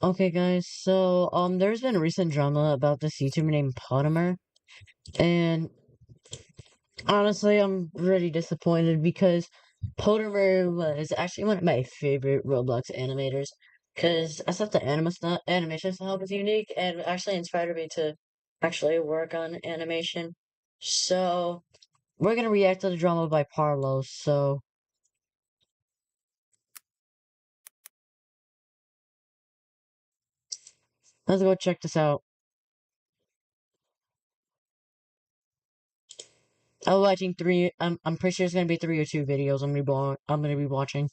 Okay, guys, so, there's been recent drama about this YouTuber named POTEMER, and honestly, I'm really disappointed because POTEMER was actually one of my favorite Roblox animators, because I thought the animation style was unique, and actually inspired me to actually work on animation. So, we're gonna react to the drama by Parlo, so, let's go check this out. I'm watching I'm pretty sure it's gonna be 3 or 2 videos I'm gonna be watching.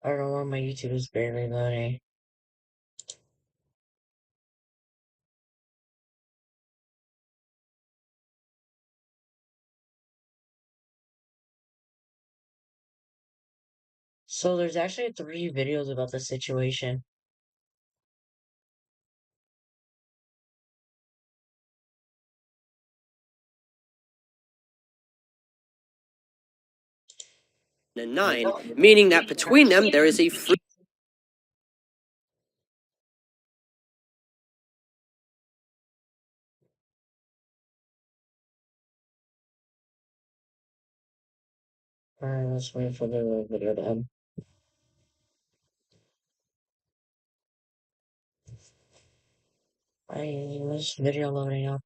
I don't know why my YouTube is barely loading. So there's actually 3 videos about the situation. And 9, meaning that between them there is a free Alright, let's wait for the video to end. This video loading up.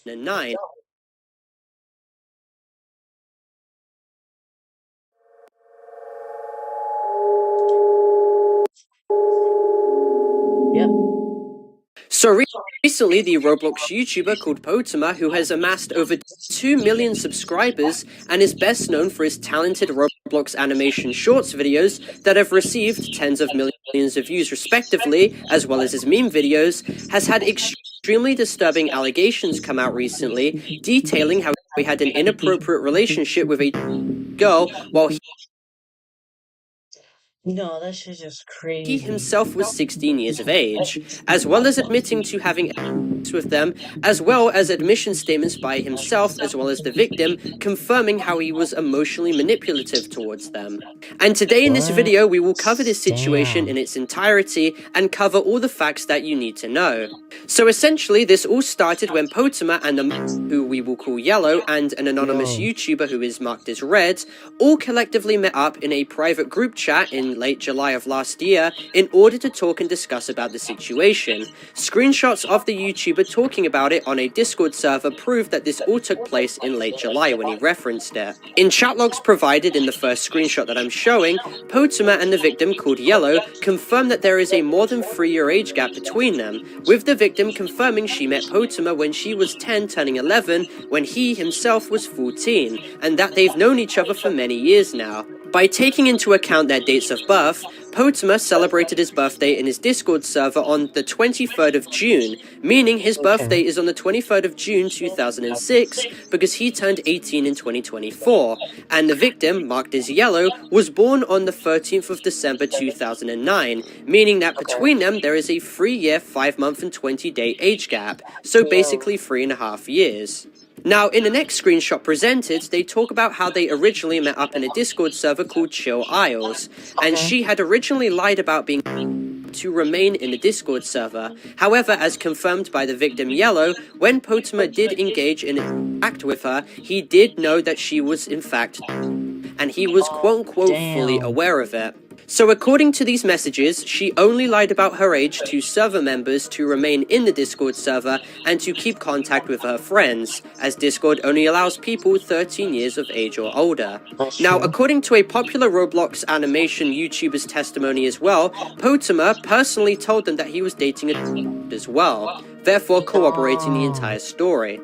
and 9. Yep. So recently, the Roblox YouTuber called POTEMER, who has amassed over 2 million subscribers and is best known for his talented Roblox animation shorts videos that have received tens of millions of views respectively, as well as his meme videos, has had extremely disturbing allegations come out recently, detailing how he had an inappropriate relationship with a girl while No, that shit's just he crazy. himself was 16 years of age, as well as admitting to having sex with them, as well as admission statements by himself as well as the victim, confirming how he was emotionally manipulative towards them. And today in this What? video, we will cover this situation Damn. in its entirety and cover all the facts that you need to know. So essentially, this all started when POTEMER and who we will call Yellow, and an anonymous YouTuber who is marked as Red, all collectively met up in a private group chat in late July of last year in order to talk and discuss about the situation. Screenshots of the YouTuber talking about it on a Discord server prove that this all took place in late July when he referenced it. In chat logs provided in the first screenshot that I'm showing, POTEMER and the victim called Yellow confirm that there is a more than 3-year age gap between them, with the victim confirming she met POTEMER when she was 10 turning 11 when he himself was 14, and that they've known each other for many years now. By taking into account their dates of birth, POTEMER celebrated his birthday in his Discord server on the 23rd of June, meaning his birthday is on the 23rd of June 2006 because he turned 18 in 2024, and the victim, marked as Yellow, was born on the 13th of December 2009, meaning that between them there is a 3-year, 5-month and 20-day age gap, so basically 3.5 years. Now, in the next screenshot presented, they talk about how they originally met up in a Discord server called Chill Isles, and she had originally lied about being to remain in the Discord server. However, as confirmed by the victim Yellow, when Potemer did engage in an act with her, he did know that she was in fact, and he was quote-unquote fully aware of it. So according to these messages, she only lied about her age to server members to remain in the Discord server and to keep contact with her friends, as Discord only allows people 13 years of age or older. Now, according to a popular Roblox animation YouTuber's testimony as well, Potemer personally told them that he was dating a as well, therefore corroborating the entire story.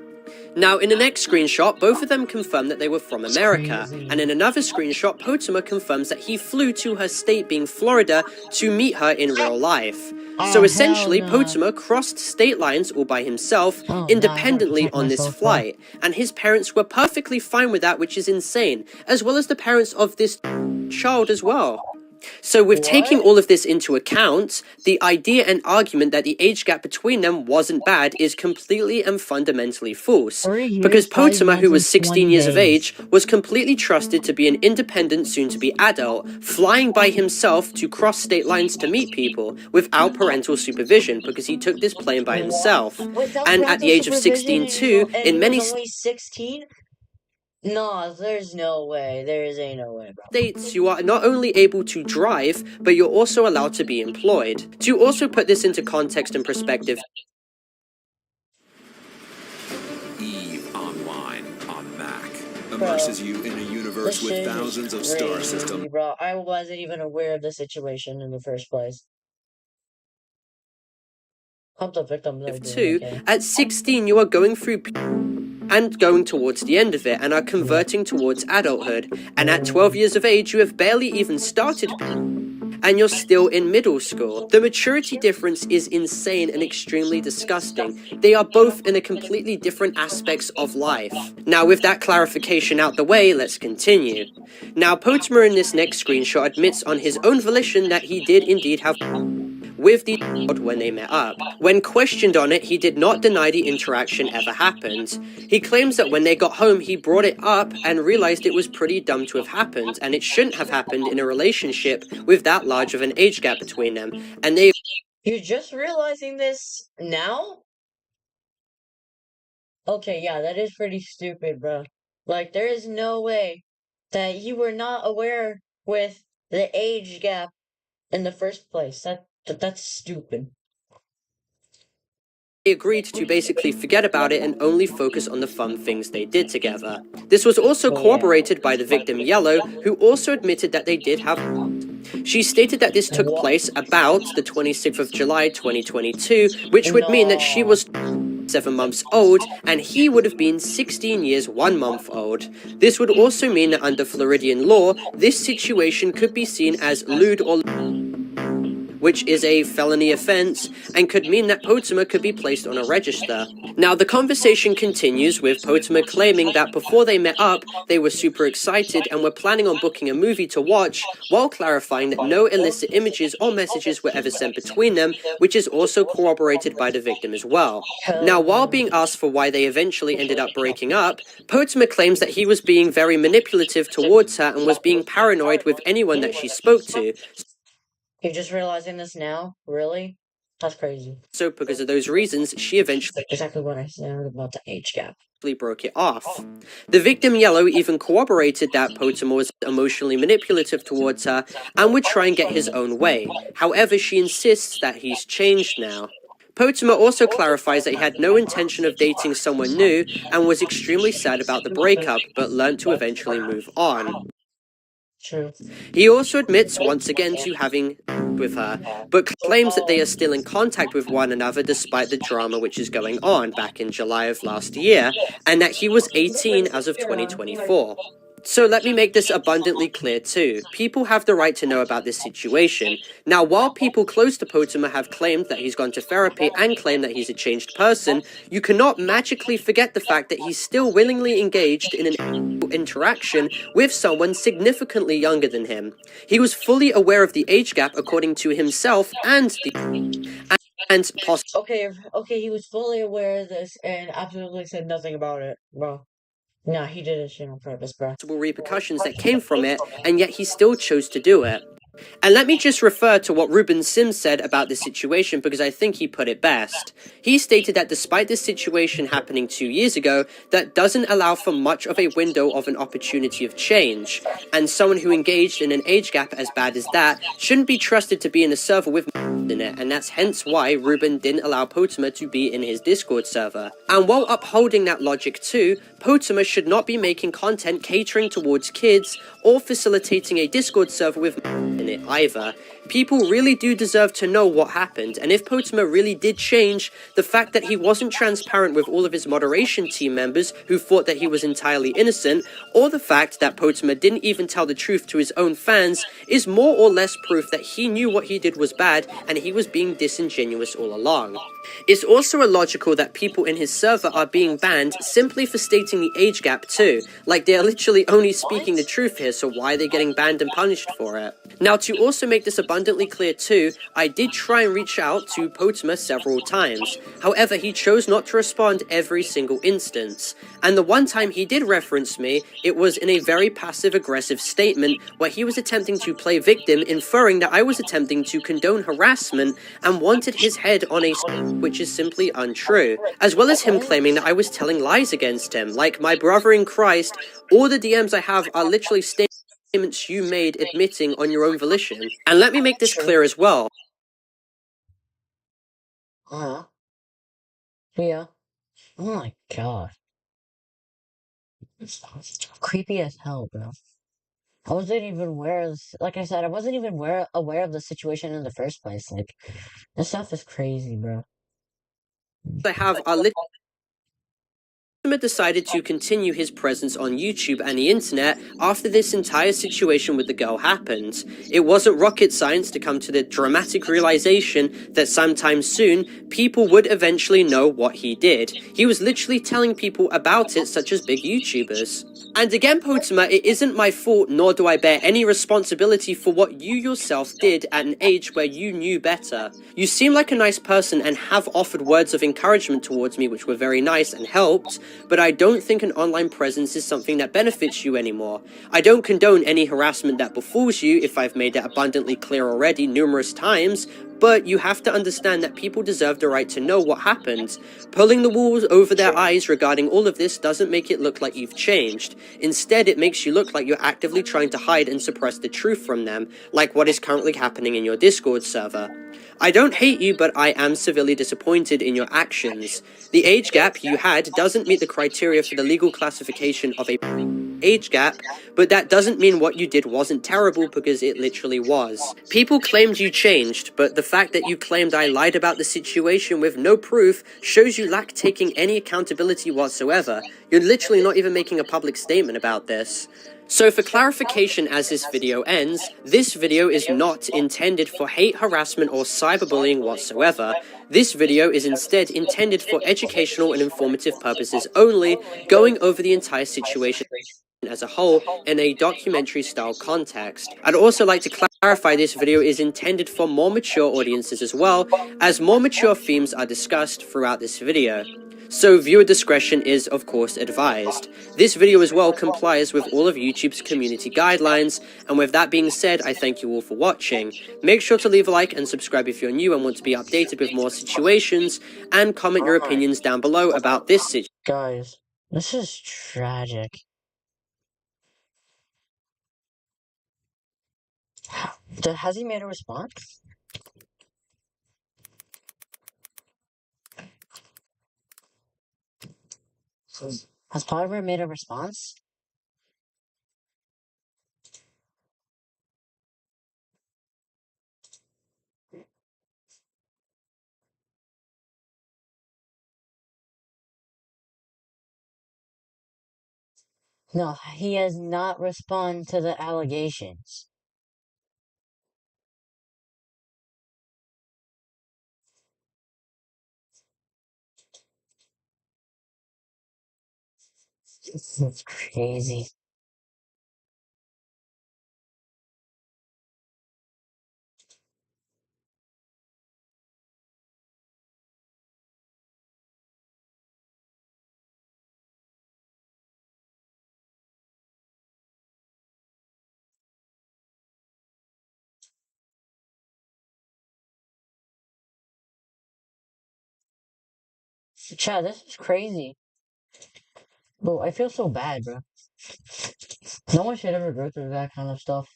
Now, in the next screenshot, both of them confirm that they were from America, and in another screenshot, Potemer confirms that he flew to her state, being Florida, to meet her in real life. So essentially, Potemer crossed state lines all by himself, independently on this flight, and his parents were perfectly fine with that, which is insane, as well as the parents of this child as well. So with taking all of this into account, the idea and argument that the age gap between them wasn't bad is completely and fundamentally false. Because Potemer, who was 16 years of age, was completely trusted to be an independent soon-to-be adult, flying by himself to cross state lines to meet people without parental supervision, because he took this plane by himself. And at the age of 16 too, in many 16? No, there's no way. Ain't no way, bro. states, you are not only able to drive, but you're also allowed to be employed. To also put this into context and perspective, EVE Online on Mac immerses you in a universe with thousands of star systems. Bro, I wasn't even aware of the situation in the first place. I'm the victim. At 16, you are going through and going towards the end of it and are converting towards adulthood. And at 12 years of age, you have barely even started and you're still in middle school. The maturity difference is insane and extremely disgusting. They are both in a completely different aspects of life. Now, with that clarification out the way, let's continue. Now, Potemer in this next screenshot admits on his own volition that he did indeed have with the child when they met up. When questioned on it, he did not deny the interaction ever happened. He claims that when they got home, he brought it up and realized it was pretty dumb to have happened, and it shouldn't have happened in a relationship with that large of an age gap between them. And they— You're just realizing this now? Okay, yeah, that is pretty stupid, bro. Like, there is no way that you were not aware with the age gap in the first place. That's stupid. They agreed to basically forget about it and only focus on the fun things they did together. This was also corroborated by the victim Yellow, who also admitted that they did have. She stated that this took place about the 26th of July 2022, which would mean that she was 7 months old and he would have been 16 years 1 month old. This would also mean that under Floridian law, this situation could be seen as lewd or which is a felony offense, and could mean that Potemer could be placed on a register. Now, the conversation continues with Potemer claiming that before they met up, they were super excited and were planning on booking a movie to watch, while clarifying that no illicit images or messages were ever sent between them, which is also corroborated by the victim as well. Now, while being asked for why they eventually ended up breaking up, Potemer claims that he was being very manipulative towards her and was being paranoid with anyone that she spoke to. You're just realizing this now? Really? That's crazy. So because of those reasons, she eventually exactly what I said about the age gap. Broke it off. The victim Yellow even corroborated that Potemer was emotionally manipulative towards her and would try and get his own way. However, she insists that he's changed now. Potemer also clarifies that he had no intention of dating someone new and was extremely sad about the breakup, but learned to eventually move on. True. He also admits once again to having with her, but claims that they are still in contact with one another despite the drama which is going on back in July of last year, and that he was 18 as of 2024. So let me make this abundantly clear too. People have the right to know about this situation. Now, while people close to Potemer have claimed that he's gone to therapy and claim that he's a changed person, you cannot magically forget the fact that he's still willingly engaged in an interaction with someone significantly younger than him. He was fully aware of the age gap according to himself and Okay, he was fully aware of this and absolutely said nothing about it, bro. No, he did it shit on purpose, bro. Repercussions that came from it, and yet he still chose to do it. And let me just refer to what Ruben Sims said about this situation because I think he put it best. He stated that despite this situation happening 2 years ago, that doesn't allow for much of a window of an opportunity of change, and someone who engaged in an age gap as bad as that shouldn't be trusted to be in a server with in it, and that's hence why Ruben didn't allow POTEMER to be in his Discord server. And while upholding that logic too, POTEMER should not be making content catering towards kids or facilitating a Discord server with in it either. People really do deserve to know what happened, and if POTEMER really did change, the fact that he wasn't transparent with all of his moderation team members who thought that he was entirely innocent, or the fact that POTEMER didn't even tell the truth to his own fans, is more or less proof that he knew what he did was bad and he was being disingenuous all along. It's also illogical that people in his server are being banned simply for stating the age gap too, like they are literally only speaking the truth here, so why are they getting banned and punished for it? Now, to also make this abundantly clear too, I did try and reach out to POTEMER several times. However, he chose not to respond every single instance. And the one time he did reference me, it was in a very passive-aggressive statement where he was attempting to play victim, inferring that I was attempting to condone harassment and wanted his head on a which is simply untrue, as well as him claiming that I was telling lies against him, like my brother in Christ. All the DMs I have are literally statements you made admitting on your own volition. And let me make this clear as well. Yeah. Oh my god. Creepy as hell, bro. I wasn't even aware of this, like I said, I wasn't even aware of the situation in the first place. Like, this stuff is crazy, bro. I have are literally decided to continue his presence on YouTube and the internet after this entire situation with the girl happened. It wasn't rocket science to come to the dramatic realization that sometime soon, people would eventually know what he did. He was literally telling people about it, such as big YouTubers. And again, POTEMER, it isn't my fault, nor do I bear any responsibility for what you yourself did at an age where you knew better. You seem like a nice person and have offered words of encouragement towards me which were very nice and helped, but I don't think an online presence is something that benefits you anymore. I don't condone any harassment that befalls you, if I've made that abundantly clear already numerous times, but you have to understand that people deserve the right to know what happened. Pulling the wool over their eyes regarding all of this doesn't make it look like you've changed. Instead, it makes you look like you're actively trying to hide and suppress the truth from them, like what is currently happening in your Discord server. I don't hate you, but I am severely disappointed in your actions. The age gap you had doesn't meet the criteria for the legal classification of a age gap, but that doesn't mean what you did wasn't terrible, because it literally was. People claimed you changed, but the fact that you claimed I lied about the situation with no proof shows you lack taking any accountability whatsoever. You're literally not even making a public statement about this. So for clarification as this video ends, this video is not intended for hate, harassment, or cyberbullying whatsoever. This video is instead intended for educational and informative purposes only, going over the entire situation as a whole in a documentary-style context. I'd also like to clarify this video is intended for more mature audiences as well, as more mature themes are discussed throughout this video. So viewer discretion is of course advised. This video as well complies with all of YouTube's community guidelines, and with that being said, I thank you all for watching. Make sure to leave a like and subscribe if you're new and want to be updated with more situations, and comment your opinions down below about this situation. Guys, this is tragic. Has he made a response? Has Potimer made a response? No, he has not responded to the allegations. That's crazy. Chad, this is crazy. Bro, I feel so bad, bro. No one should ever go through that kind of stuff.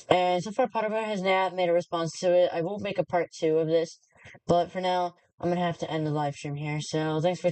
And so far, Potemer has not made a response to it. I will make a part 2 of this. But for now, I'm going to have to end the live stream here. So thanks for